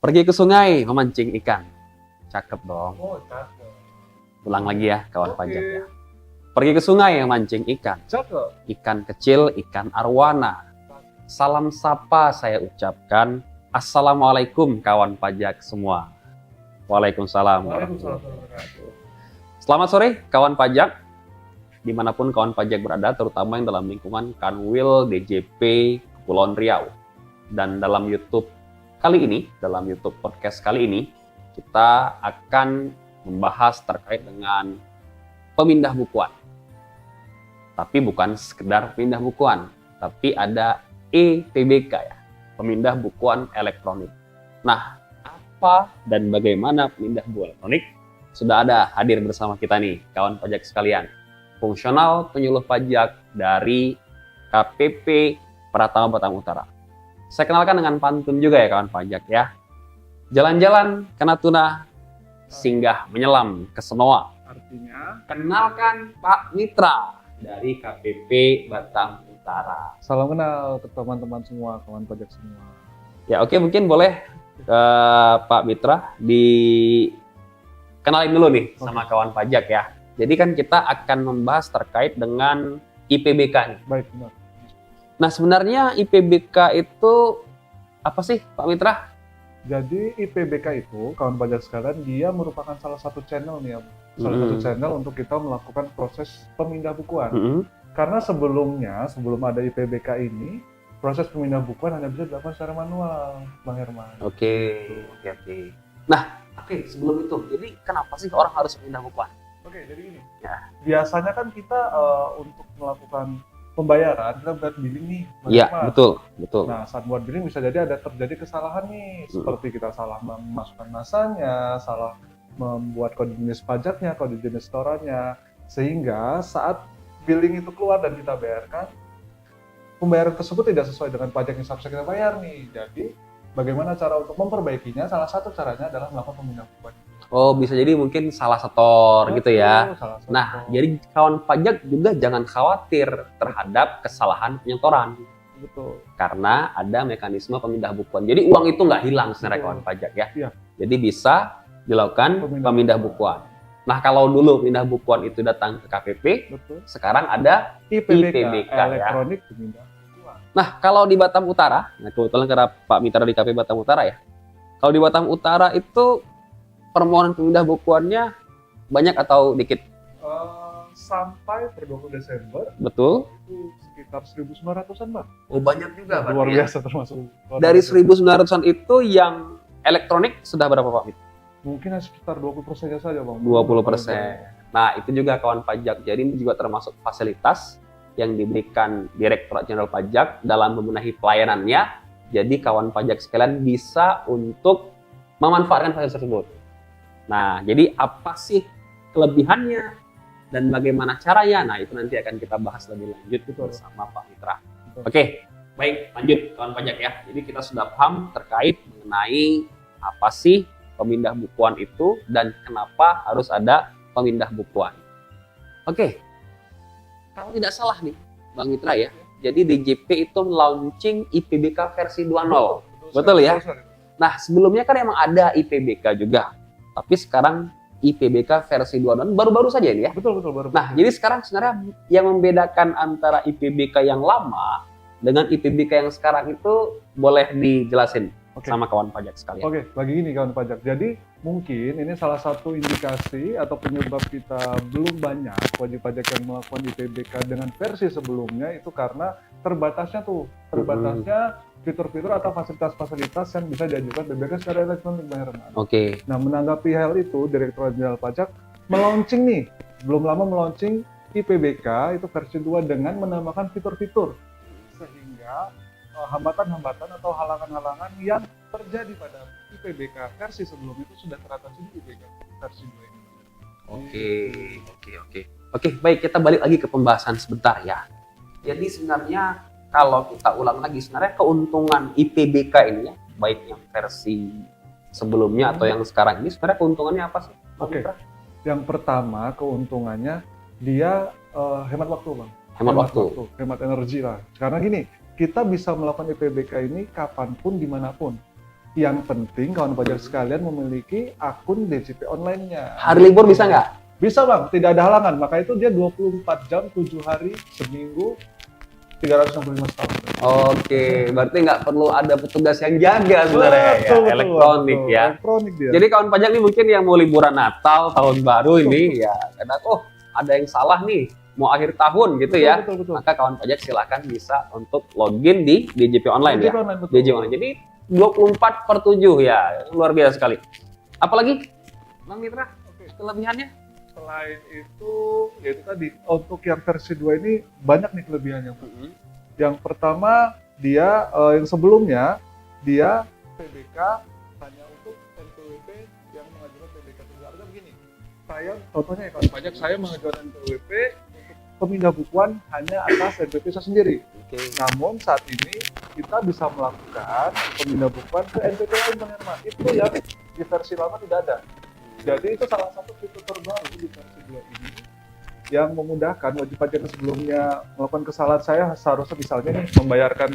Pergi ke sungai memancing ikan. Cakep dong. Oh, cakep. Ulang lagi ya kawan Oke. pajak ya. Pergi ke sungai memancing ikan. Cakep. Ikan kecil, ikan arwana. Salam sapa saya ucapkan. Assalamualaikum kawan pajak semua. Waalaikumsalam. Waalaikumsalam warahmatullahi wabarakatuh. Selamat sore kawan pajak. Dimanapun kawan pajak berada, terutama yang dalam lingkungan Kanwil DJP Kepulauan Riau. Dan dalam YouTube kali ini, dalam YouTube podcast kali ini, kita akan membahas terkait dengan pemindah bukuan. Tapi bukan sekedar pemindah bukuan, tapi ada EPBK ya, pemindah bukuan elektronik. Nah, apa dan bagaimana pemindah bukuan elektronik? Sudah ada hadir bersama kita nih, kawan pajak sekalian. Fungsional penyuluh pajak dari KPP Pratama Batam Utara. Saya kenalkan dengan pantun juga ya kawan pajak ya. Jalan-jalan ke Natuna, singgah menyelam ke Senoa. Artinya, Kenalkan Pak Mitra dari KPP Batam Utara. salam kenal ke teman-teman semua, kawan pajak semua. Ya oke, mungkin boleh Pak Mitra dikenalin dulu nih sama kawan pajak ya. Jadi kan kita akan membahas terkait dengan IPBK nih. Baik, benar. Nah sebenarnya IPBK itu apa sih Pak Mitra? Jadi IPBK itu, kawan pajak sekalian, dia merupakan salah satu channel nih ya, Bu. Salah satu channel untuk kita melakukan proses pemindah bukuan. Mm-hmm. Karena sebelum ada IPBK ini, proses pemindah bukuan hanya bisa dilakukan secara manual, Bang Herman. Oke. Nah, sebelum itu, jadi kenapa sih orang harus pindah bukuan? Oke, jadi ini. Ya. Biasanya kan kita untuk melakukan pembayaran, kita buat billing nih, Bang Iya, Herman. betul. Nah, saat buat billing bisa jadi ada terjadi kesalahan nih, seperti kita salah memasukkan masanya, salah membuat kode jenis pajaknya, kode jenis setorannya, sehingga saat billing itu keluar dan kita bayarkan, pembayaran tersebut tidak sesuai dengan pajak yang seharusnya kita bayar nih. Jadi, bagaimana cara untuk memperbaikinya? Salah satu caranya adalah melakukan pemindahan bukuan. Oh, bisa jadi mungkin salah setor gitu ya. Betul, salah satu. Nah, jadi kawan pajak juga jangan khawatir terhadap kesalahan penyetoran. Betul. Karena ada mekanisme pemindah bukuan. Jadi uang itu nggak hilang sebenarnya Betul. kawan pajak ya. Iya. Jadi bisa dilakukan Pemindah pemindah bukuan. Nah, kalau dulu pemindah bukuan itu datang ke KPP, Betul. sekarang ada IPBK, ya. elektronik pemindah bukuan. Nah, kalau di Batam Utara, nah kebetulan karena Pak Mitra di KPP Batam Utara ya. Kalau di Batam Utara itu permohonan pemindah bukuannya banyak atau dikit? Sampai per 20 Desember Betul? itu sekitar 1.900-an, Bang. Oh, banyak juga Luar biasa termasuk. Dari 1.900-an itu yang elektronik sudah berapa Pak Mitra? Mungkin sekitar 20%-nya saja, Bang. 20%. Nah, itu juga kawan pajak. Jadi ini juga termasuk fasilitas yang diberikan Direktorat Jenderal Pajak dalam membenahi pelayanannya. Jadi kawan pajak sekalian bisa untuk memanfaatkan fasilitas tersebut. Nah, jadi apa sih kelebihannya dan bagaimana caranya? Nah, itu nanti akan kita bahas lebih lanjut bersama Pak Mitra. Betul. Oke, baik, lanjut kawan pajak ya. Jadi kita sudah paham terkait mengenai apa sih pemindah bukuan itu dan kenapa harus ada pemindah bukuan. Oke, kalau tidak salah nih, Bang Mitra ya. Jadi DJP itu launching IPBK versi 2.0. Betul ya? Nah, sebelumnya kan emang ada IPBK juga. Tapi sekarang IPBK versi 2.0 baru-baru saja ini ya. Betul, baru. Nah, jadi sekarang sebenarnya yang membedakan antara IPBK yang lama dengan IPBK yang sekarang itu boleh dijelasin sama kawan pajak sekalian. Oke, lagi gini kawan pajak. Jadi mungkin ini salah satu indikasi atau penyebab kita belum banyak wajib pajak yang melakukan IPBK dengan versi sebelumnya itu karena terbatasnya fitur-fitur atau fasilitas-fasilitas yang bisa diajukan PBK secara elektronik, Bang Herman. Oke. Nah, menanggapi hal itu, Direktorat Jenderal Pajak melaunching nih, belum lama melaunching IPBK itu versi 2 dengan menambahkan fitur-fitur. Sehingga hambatan-hambatan atau halangan-halangan yang terjadi pada IPBK versi sebelumnya itu sudah teratasi di IPBK versi 2 ini. Oke, baik, kita balik lagi ke pembahasan sebentar ya. Jadi sebenarnya kalau kita ulang lagi, sebenarnya keuntungan IPBK ini ya, baik yang versi sebelumnya atau yang sekarang ini, sebenarnya keuntungannya apa sih? Oke. Yang pertama keuntungannya dia hemat waktu, Bang. Hemat waktu. Hemat energi lah. Karena gini, kita bisa melakukan IPBK ini kapanpun, dimanapun. Yang penting kawan pajak sekalian memiliki akun DJP online-nya. Hari libur bisa nggak? Bisa Bang, tidak ada halangan. Maka itu dia 24 jam, 7 hari, seminggu, 365 tahun. Oke, berarti nggak perlu ada petugas yang jaga sebenarnya ya. Betul, Elektronik betul. ya. Elektronik dia. Jadi kawan pajak nih mungkin yang mau liburan Natal, tahun baru ini ya kadang ada yang salah nih, mau akhir tahun gitu ya. Betul. Maka kawan pajak silakan bisa untuk login di DJP online DJP ya. online, betul. DJP online. Jadi 24/7 ya, luar biasa sekali. Apalagi Bang Mitra, kelebihannya? Selain itu, yaitu tadi untuk yang versi 2 ini banyak nih kelebihannya. Yang pertama dia yang sebelumnya dia PBK hanya untuk NPWP yang mengajukan PBK tunggal. Artinya begini, saya contohnya ya kawan pajak, saya mengajukan NPWP untuk pemindah bukuan hanya atas NPWP saya sendiri. Oke. Namun saat ini kita bisa melakukan pemindah bukuan ke NPWP lain, Bang Herman. Itu yang di versi lama tidak ada. Jadi itu salah satu fitur terbaru di versi 2 ini yang memudahkan wajib pajak yang sebelumnya melakukan kesalahan. Saya seharusnya misalnya nih membayarkan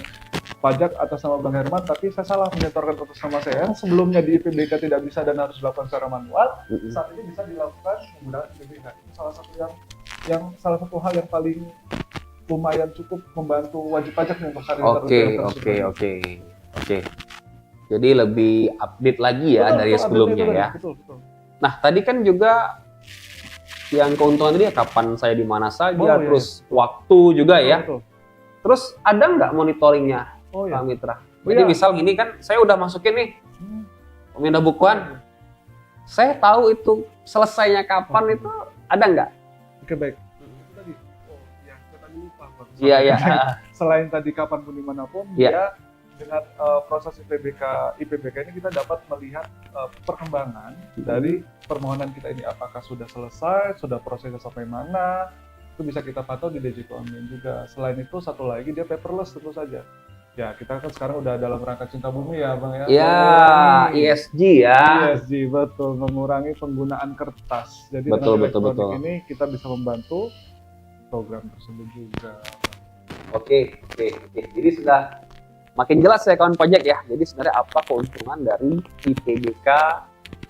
pajak atas nama Bang Herman, tapi saya salah menyetorkan atas nama saya yang sebelumnya di IPBK tidak bisa dan harus dilakukan secara manual. Saat ini bisa dilakukan menggunakan IPBK. Itu salah satu salah satu hal yang paling lumayan cukup membantu wajib pajak nih untuk hari ini. Oke. Jadi lebih update lagi ya dari sebelumnya ya. Betul. Nah, tadi kan juga yang keuntungan tadi ya kapan saya di mana saja, terus waktu juga ya. Betul. Terus ada nggak monitoringnya, Oh, Pak Mitra? Jadi misal gini kan, saya udah masukin nih pemindah bukuan, saya tahu itu selesainya kapan itu ada nggak? Oke, baik. Itu tadi. Ya, saya tadi lupa. Iya. Selain tadi kapanpun dimanapun, dia dengan proses IPBK ini kita dapat melihat perkembangan dari permohonan kita ini, apakah sudah selesai, sudah prosesnya sampai mana, itu bisa kita pantau di DJP online juga. Selain itu satu lagi dia paperless tentu saja. Ya kita kan sekarang udah dalam rangka cinta bumi ya Bang ya. Ya, ESG ya. ESG betul, mengurangi penggunaan kertas. Jadi betul. ini kita bisa membantu program tersebut juga. Oke. Jadi sudah makin jelas ya kawan pajak ya. Jadi sebenarnya apa keuntungan dari IPBK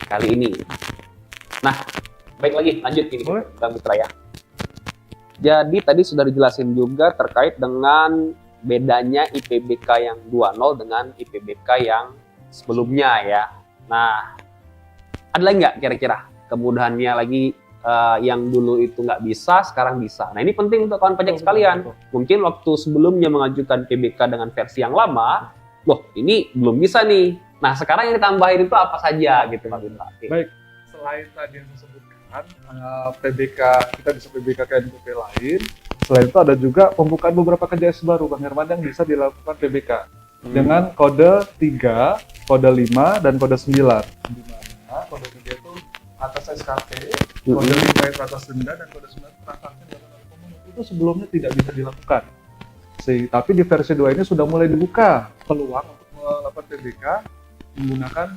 kali ini. Nah, baik lagi lanjut ini Bang Mitra ya. Jadi tadi sudah dijelasin juga terkait dengan bedanya IPBK yang 2.0 dengan IPBK yang sebelumnya ya. Nah, ada lagi nggak kira-kira kemudahannya lagi yang dulu itu nggak bisa, sekarang bisa. Nah, ini penting untuk kawan pajak sekalian. Mungkin waktu sebelumnya mengajukan PBK dengan versi yang lama, loh ini belum bisa nih. Nah, sekarang yang ditambahin itu apa saja gitu Pak Mitra. Baik, selain tadi yang disebutkan PBK, kita bisa PBK ke NPWP lain. Selain itu ada juga pembukaan beberapa KJS baru Bang Herman yang bisa dilakukan PBK dengan kode 3, kode 5, dan kode 9. Di mana kode 3 itu atas SKP, kode 5 itu atas denda, dan kode 9 transaksi dalam komunitas. Itu sebelumnya tidak bisa dilakukan. Tapi di versi 2 ini sudah mulai dibuka peluang untuk melakukan PBK menggunakan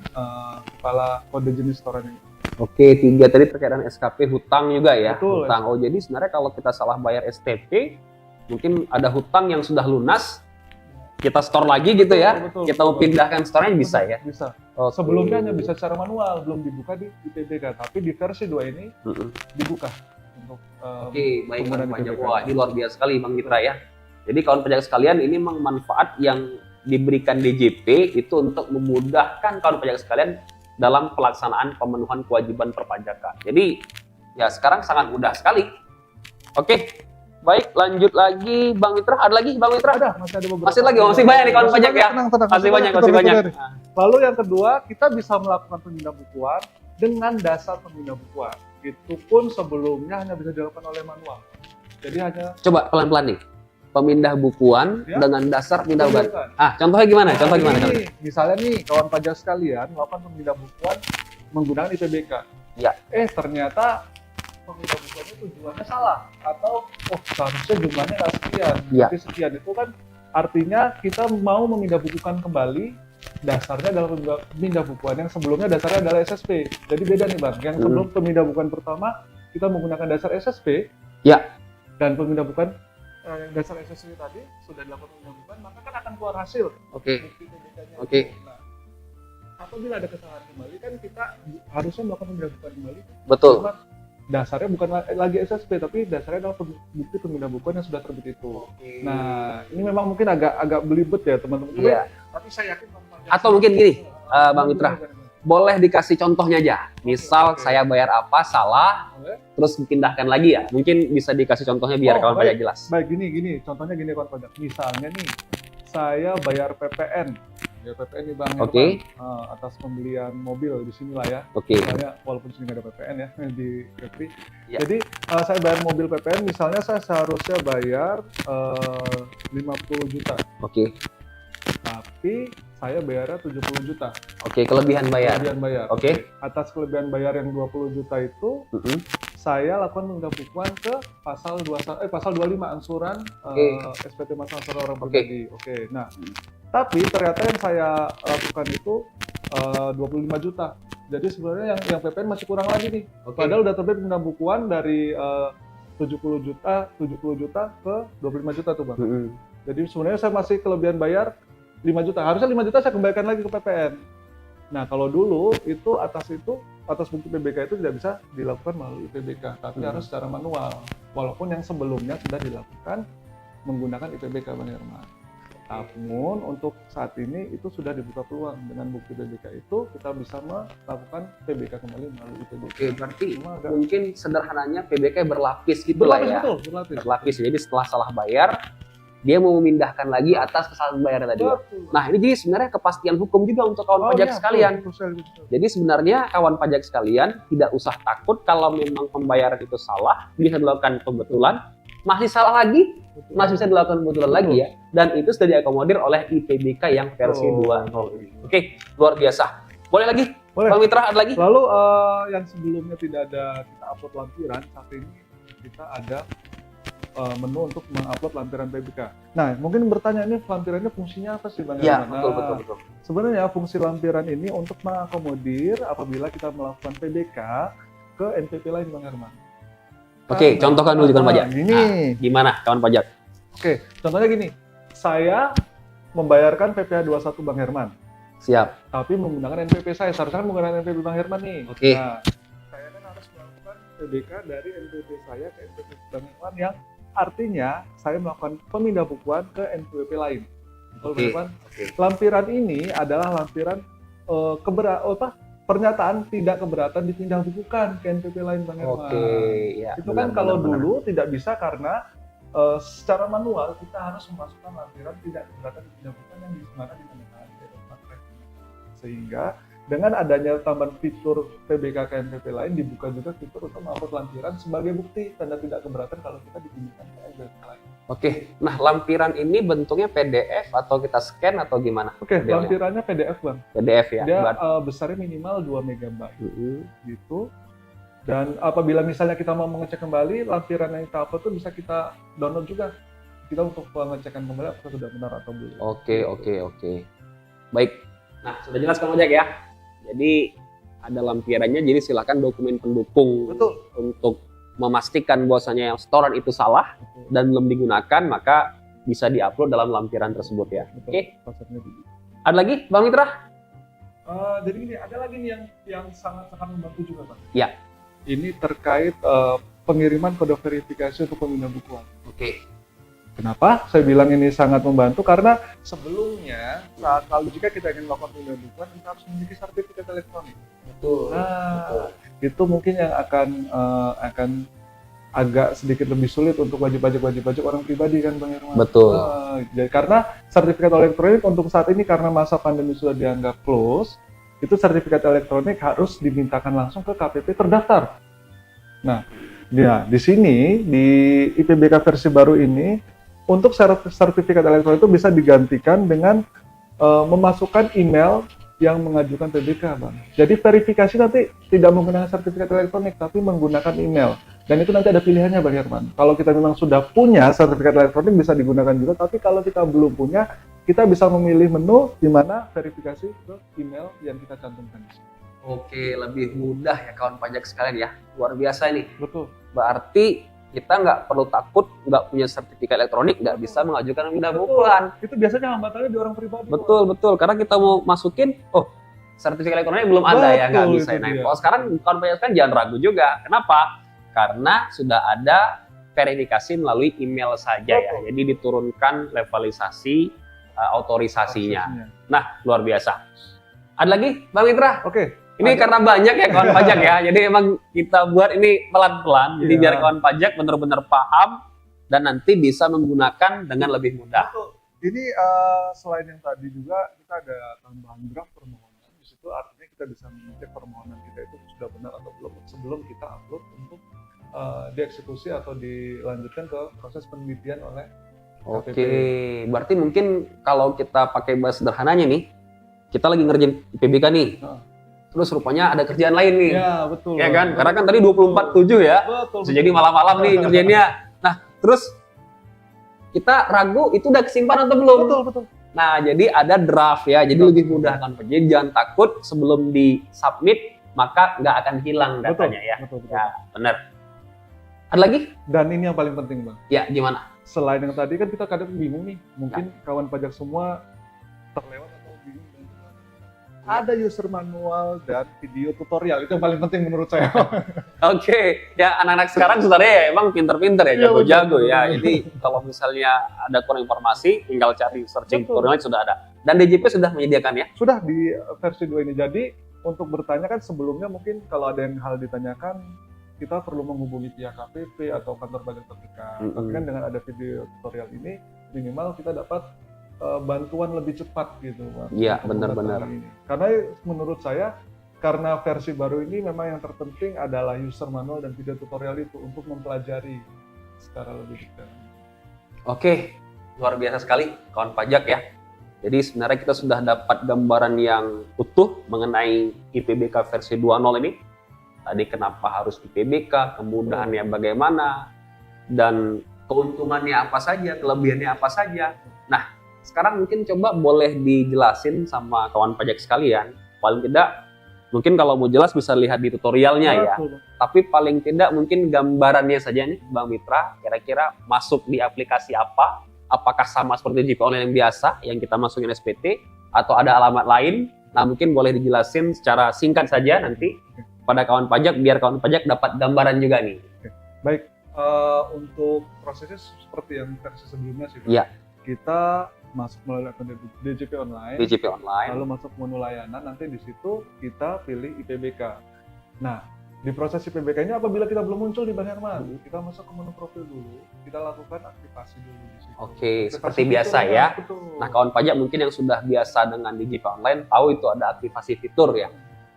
kepala kode jenis setoran ini. Oke, 3 tadi terkait dengan SKP, hutang juga ya. Betul, hutang. Oh, jadi sebenarnya kalau kita salah bayar STP, mungkin ada hutang yang sudah lunas, kita store lagi gitu ya. Kita mau pindahkan store-nya bisa ya? Bisa. Sebelumnya hanya bisa secara manual, belum dibuka di IPBK, tapi di versi 2 ini dibuka untuk Oke, baik kawan pajak. Wah, ini luar biasa sekali Bang Mitra ya. Jadi kawan pajak sekalian, ini memang manfaat yang diberikan DJP itu untuk memudahkan kawan pajak sekalian dalam pelaksanaan pemenuhan kewajiban perpajakan. Jadi ya sekarang sangat mudah sekali. Oke, baik lanjut lagi Bang Mitra. Ada lagi Bang Mitra? Ada, masih ada beberapa. Masih banyak nih kawan pajak ya. Masih banyak. Lalu yang kedua, kita bisa melakukan pemindah bukuan dengan dasar pemindah bukuan. Itu pun sebelumnya hanya bisa dilakukan oleh manual. Jadi hanya coba pelan-pelan nih. Pemindah bukuan dengan dasar pemindah bukuan. Contohnya gimana? Misalnya nih kawan pajak sekalian melakukan pemindah bukuan menggunakan IPBK. Ya. Ternyata pemindah bukuannya tujuannya salah atau seharusnya jumlahnya nggak sekian. Tapi sekian itu kan artinya kita mau memindah bukukan kembali dasarnya adalah pemindah bukuan yang sebelumnya dasarnya adalah SSP. Jadi beda nih Bang. Yang sebelum pemindah bukuan pertama kita menggunakan dasar SSP. Ya. Dan pemindah bukuan dasar SSP tadi sudah dilakukan pemindah bukuan, maka kan akan keluar hasil. Oke. Nah, apabila ada kesalahan kembali kan kita harusnya melakukan pemindahan kembali. Betul. Cuma dasarnya bukan lagi SSP, tapi dasarnya adalah bukti pemindahan yang sudah terbit itu. Nah, ini memang mungkin agak belibet ya teman-teman. Iya. Tapi saya yakin Atau mungkin gini, Bang Mitra, boleh dikasih contohnya aja. Misal Oke. saya bayar apa salah, Boleh. terus dipindahkan lagi ya. Mungkin bisa dikasih contohnya biar kawan pajak jelas. Baik, gini, contohnya gini kawan pajak. Misalnya nih, saya bayar PPN. Ya PPN nih Bang Oke. Herman, atas pembelian mobil di sini lah ya. Oke. Misalnya walaupun sini nggak ada PPN ya di Kepri. Ya. Jadi saya bayar mobil PPN, misalnya saya seharusnya bayar 50 juta, Oke. tapi saya bayarnya 70 juta. Oke, kelebihan bayar. Kelebihan bayar. Oke. Atas kelebihan bayar yang 20 juta itu, Mm-mm. saya lakukan pembukuan ke pasal 25 angsuran Oke. SPT Masa Angsuran Orang Oke. Pribadi. Oke. Nah, tapi ternyata yang saya lakukan itu 25 juta. Jadi sebenarnya yang PPN masih kurang lagi nih. Oke. Padahal udah terbit pembukuan dari 70 juta ke 25 juta tuh Bang. Mm-mm. Jadi sebenarnya saya masih kelebihan bayar 5 juta. Harusnya 5 juta saya kembalikan lagi ke PPN. Nah, kalau dulu itu atas bukti PBK itu tidak bisa dilakukan melalui PBK, tapi harus secara manual. Walaupun yang sebelumnya sudah dilakukan menggunakan IPBK Bang Herman. Namun untuk saat ini itu sudah dibuka peluang dengan bukti PBK itu kita bisa melakukan PBK kembali melalui IPBK. Oke, berarti Cuma agak mungkin sederhananya PBK berlapis gitu lah ya. berlapis. Berlapis. Jadi setelah salah bayar, dia mau memindahkan lagi atas kesalahan bayar tadi. Betul. Nah, ini jadi sebenarnya kepastian hukum juga untuk kawan pajak iya, sekalian. betul. Jadi sebenarnya kawan pajak sekalian tidak usah takut kalau memang pembayaran itu salah, bisa dilakukan pembetulan, masih salah lagi, Betul. masih bisa dilakukan pembetulan Betul. lagi ya. Dan itu sudah diakomodir oleh IPBK yang versi Betul. 2.0. Oke, luar biasa. Boleh lagi? Boleh. Bang Mitra, ada lagi? Lalu yang sebelumnya tidak ada kita upload lampiran, saat ini kita ada menu untuk mengupload lampiran PBK. Nah, mungkin bertanya ini lampirannya fungsinya apa sih Bang Ya, Herman? betul. Sebenarnya fungsi lampiran ini untuk mengakomodir apabila kita melakukan PBK ke NPP lain Bang Herman. Oke, contohkan dulu kawan pajak. Ini. Nah, gimana kawan pajak? Oke, contohnya gini. Saya membayarkan PPh 21 Bang Herman, Siap. tapi menggunakan NPP saya. Seharusnya kan menggunakan NPP Bang Herman nih. Oke. Nah, saya kan harus melakukan PBK dari NPP saya ke NPP Bang Herman yang artinya saya melakukan pemindah bukuan ke NPWP lain. Betul, Oke. Bang Herman? Oke. Lampiran ini adalah lampiran pernyataan tidak keberatan dipindah bukukan ke NPP lain Bang Herman. Oke, ya. Itu kan kalau dulu tidak bisa karena secara manual kita harus memasukkan lampiran tidak keberatan dipindah bukukan yang di mana ditandatangan di tempat rekening. Sehingga dengan adanya tambahan fitur PBK ke NPP lain dibuka juga fitur untuk mengupload lampiran sebagai bukti tanda tidak keberatan kalau kita dipindahkan ke NPP lain. Oke, nah lampiran ini bentuknya PDF atau kita scan atau gimana? Oke, Modelnya? lampirannya PDF Bang. PDF ya. Dia Berarti- besarnya minimal 2 MB Mm-mm. gitu. Dan apabila misalnya kita mau mengecek kembali lampiran yang kita upload itu bisa kita download juga. Kita untuk pengecekan kembali apakah sudah benar atau belum. Oke. Baik. Nah, sudah jelas kawan pajak ya. Jadi ada lampirannya, jadi silakan dokumen pendukung Betul. untuk memastikan bahwasanya setoran itu salah dan belum digunakan, maka bisa diupload dalam lampiran tersebut ya. Betul. Oke. Konsepnya begitu. Ada lagi, Bang Mitra? Jadi ini ada lagi nih yang sangat membantu juga Pak. Ya. Ini terkait pengiriman kode verifikasi untuk pemindah bukuan. Oke. Kenapa saya bilang ini sangat membantu? Karena sebelumnya kalau jika kita ingin melakukan pemindahan bukuan kita harus memiliki sertifikat elektronik. Betul. Nah, itu mungkin yang akan agak sedikit lebih sulit untuk wajib pajak orang pribadi kan Bang Herman. Betul. Jadi karena sertifikat elektronik untuk saat ini karena masa pandemi sudah dianggap close, itu sertifikat elektronik harus dimintakan langsung ke KPP terdaftar. Nah, di sini di IPBK versi baru ini untuk sertifikat elektronik itu bisa digantikan dengan memasukkan email yang mengajukan PBK, Bang. Jadi verifikasi nanti tidak menggunakan sertifikat elektronik, tapi menggunakan email. Dan itu nanti ada pilihannya, Bang Herman. Kalau kita memang sudah punya sertifikat elektronik bisa digunakan juga, tapi kalau kita belum punya, kita bisa memilih menu di mana verifikasi ke email yang kita cantumkan. Oke, lebih mudah ya kawan pajak sekalian ya. Luar biasa ini. Betul. Berarti kita nggak perlu takut nggak punya sertifikat elektronik, nggak bisa mengajukan pemindahan bukuan. Itu biasanya hambatannya di orang pribadi. Betul. Karena kita mau masukin, oh sertifikat elektronik belum ada ya, nggak Betul, bisa itu naik. dia. Kalau sekarang kawan pajak kan jangan ragu juga. Kenapa? Karena sudah ada verifikasi melalui email saja ya. Betul. Jadi diturunkan levelisasi otorisasinya. Nah, luar biasa. Ada lagi, Bang Mitra? Oke. Ini karena banyak ya kawan pajak ya. Jadi emang kita buat ini pelan-pelan. Jadi Iya. biar kawan pajak benar-benar paham dan nanti bisa menggunakan dengan lebih mudah. Betul. Ini selain yang tadi juga kita ada tambahan draft permohonan. Di situ artinya kita bisa mengecek permohonan kita itu sudah benar atau belum sebelum kita upload untuk dieksekusi atau dilanjutkan ke proses penelitian oleh KPP. Oke, berarti mungkin kalau kita pakai bahasa sederhananya nih, kita lagi ngerjain IPBK nih. Heeh. Terus rupanya ada kerjaan lain nih. Ya, betul. Ya kan? Karena kan tadi 24/7 ya. Betul. Bisa jadi malam-malam nih ngerjainnya. Nah, terus kita ragu itu udah kesimpan atau belum? Betul. Nah, jadi ada draft ya. Jadi lebih mudah kan. Jadi jangan takut sebelum di-submit maka nggak akan hilang datanya ya. Betul. Ya, benar. Ada lagi? Dan ini yang paling penting, Bang. Ya, gimana? Selain yang tadi kan kita kadang bingung nih, mungkin kawan pajak semua terlewat atau bingung dengan ada user manual dan video tutorial, itu yang paling penting menurut saya. Oke, ya anak-anak sekarang sebenarnya ya emang pinter-pinter ya, Iya, jago-jago betul. ya. Jadi kalau misalnya ada kurang informasi, tinggal cari searching Betul. tutorial sudah ada. Dan DJP sudah menyediakan ya? Sudah di versi 2 ini. Jadi untuk bertanya kan sebelumnya mungkin kalau ada yang hal ditanyakan kita perlu menghubungi pihak KPP atau kantor pajak terdekat. Tapi kan dengan ada video tutorial ini minimal kita dapat bantuan lebih cepat gitu, Bang. Iya, Untuk benar-benar. mengetahui ini. Karena menurut saya karena versi baru ini memang yang terpenting adalah user manual dan video tutorial itu untuk mempelajari secara lebih detail. Oke, luar biasa sekali kawan pajak ya. Jadi sebenarnya kita sudah dapat gambaran yang utuh mengenai IPBK versi 2.0 ini. Tadi kenapa harus IPBK, kemudahannya bagaimana, dan keuntungannya apa saja, kelebihannya apa saja. Nah, sekarang mungkin coba boleh dijelasin sama kawan pajak sekalian. Paling tidak, mungkin kalau mau jelas bisa lihat di tutorialnya ya. Betul. Tapi paling tidak mungkin gambarannya saja nih, Bang Mitra, kira-kira masuk di aplikasi apa? Apakah sama seperti JP Online yang biasa, yang kita masukin SPT, atau ada alamat lain? Nah, mungkin boleh dijelasin secara singkat saja nanti pada kawan pajak, biar kawan pajak dapat gambaran juga nih. Baik, untuk prosesnya seperti yang versi sebelumnya sih, Bang. Iya. Kita masuk melalui akun DJP Online, DJP Online. lalu masuk menu layanan, nanti di situ kita pilih IPBK. Nah, di proses IPBK ini apabila kita belum muncul di Bank Herman, kita masuk ke menu profil dulu, kita lakukan aktivasi dulu di situ. Oke, Aktivasi seperti biasa fiturnya, ya. betul. Nah, kawan pajak mungkin yang sudah biasa dengan DJP Online tahu itu ada aktivasi fitur ya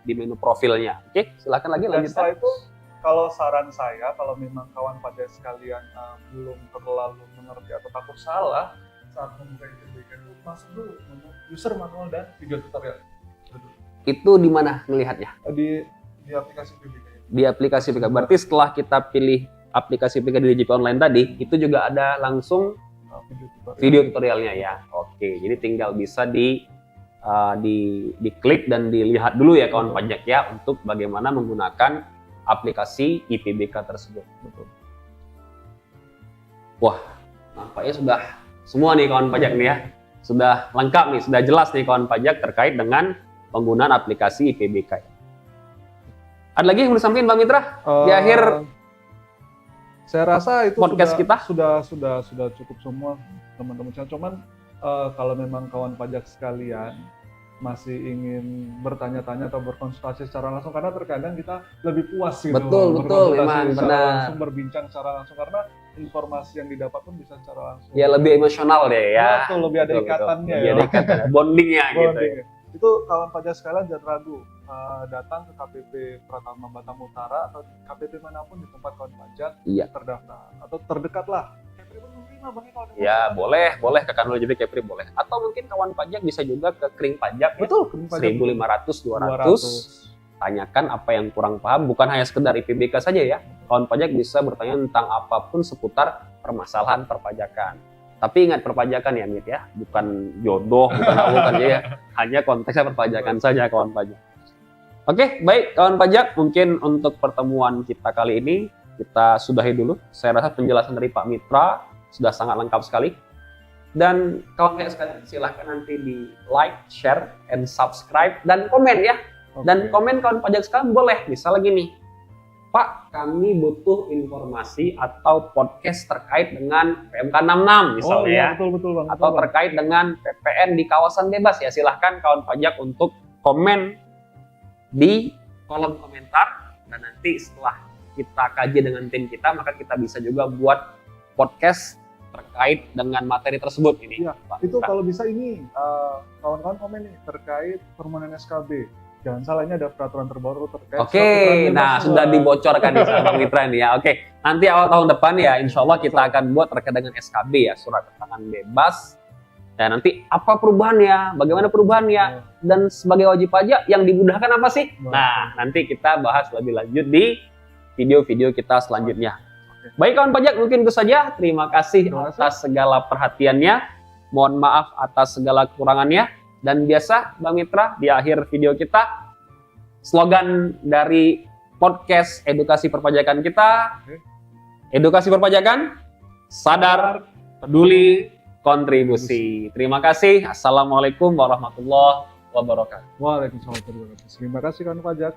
di menu profilnya. Oke, silakan lagi Dan lanjutkan. setelah itu, kalau saran saya, kalau memang kawan pajak sekalian belum terlalu mengerti atau takut salah saat membuka IPBK itu masuk dulu menu user manual dan video tutorial. Itu di mana melihatnya? Di aplikasi IPBK. Di aplikasi PK. Berarti setelah kita pilih aplikasi PK di DJP Online tadi, itu juga ada langsung video tutorialnya ya. Oke, jadi tinggal bisa diklik dan dilihat dulu ya kawan pajak ya untuk bagaimana menggunakan aplikasi IPBK tersebut. Betul. Wah, nampaknya sudah semua nih kawan pajak nih ya. Sudah lengkap nih, sudah jelas nih kawan pajak terkait dengan penggunaan aplikasi IPBK. Ada lagi yang mau disampaikan Bang Mitra? Di akhir saya rasa itu podcast kita? sudah cukup semua teman-teman. Cuman kalau memang kawan pajak sekalian masih ingin bertanya-tanya atau berkonsultasi secara langsung, karena terkadang kita lebih puas gitu. Betul, berkonsultasi memang, secara benar. langsung, berbincang secara langsung, karena informasi yang didapat pun bisa secara langsung. Ya lebih emosional deh ya. Betul, lebih ada ikatannya Lebih ya. ada ikatannya, bondingnya gitu ya. Bonding. Itu kawan pajak sekalian jangan ragu datang ke KPP Pratama Batam Utara atau KPP manapun di tempat kawan pajak Iya. terdaftar atau terdekat lah. KPP pun menerima, Bang, kalau ada Ya masalah. boleh ke Kanwil JP Kepri boleh. Atau mungkin kawan pajak bisa juga ke Kering Pajak ya. Betul, kering pajak 1.500, 200. Tanyakan apa yang kurang paham, bukan hanya sekedar IPBK saja ya. Kawan pajak bisa bertanya tentang apapun seputar permasalahan perpajakan. Tapi ingat perpajakan ya Mit ya, bukan jodoh, bukan bukan ya. Hanya konteksnya perpajakan saja kawan pajak. Oke, baik kawan pajak, mungkin untuk pertemuan kita kali ini kita sudahi dulu. Saya rasa penjelasan dari Pak Mitra sudah sangat lengkap sekali. Dan kalau kayak sekalian silahkan nanti di like, share, and subscribe dan komen ya. Dan komen kawan pajak sekalian boleh, misalnya gini, Pak, kami butuh informasi atau podcast terkait dengan PMK 66 misalnya ya. Betul Bang. Atau terkait dengan PPN di kawasan bebas ya. Silahkan kawan pajak untuk komen di kolom komentar. Dan nanti setelah kita kaji dengan tim kita, maka kita bisa juga buat podcast terkait dengan materi tersebut ini. Iya, itu kalau bisa ini kawan-kawan komen nih terkait permohonan SKB. Jangan salah, ini ada peraturan terbaru terkait. Oke, nah sudah dibocorkan nih sama Bang Mitra nih ya. Oke, nanti awal tahun depan ya, insya Allah kita akan buat terkait dengan SKB ya, surat keterangan bebas. Dan nanti apa perubahannya, bagaimana perubahannya, dan sebagai wajib pajak yang dimudahkan apa sih? Nah, nanti kita bahas lebih lanjut di video-video kita selanjutnya. Baik kawan pajak, mungkin itu saja. Terima kasih atas segala perhatiannya. Mohon maaf atas segala kekurangannya. Dan biasa Bang Mitra, di akhir video kita, slogan dari podcast edukasi perpajakan kita, edukasi perpajakan, sadar, peduli, kontribusi. Terima kasih. Assalamualaikum warahmatullahi wabarakatuh. Waalaikumsalam warahmatullahi wabarakatuh. Terima kasih kawan pajak.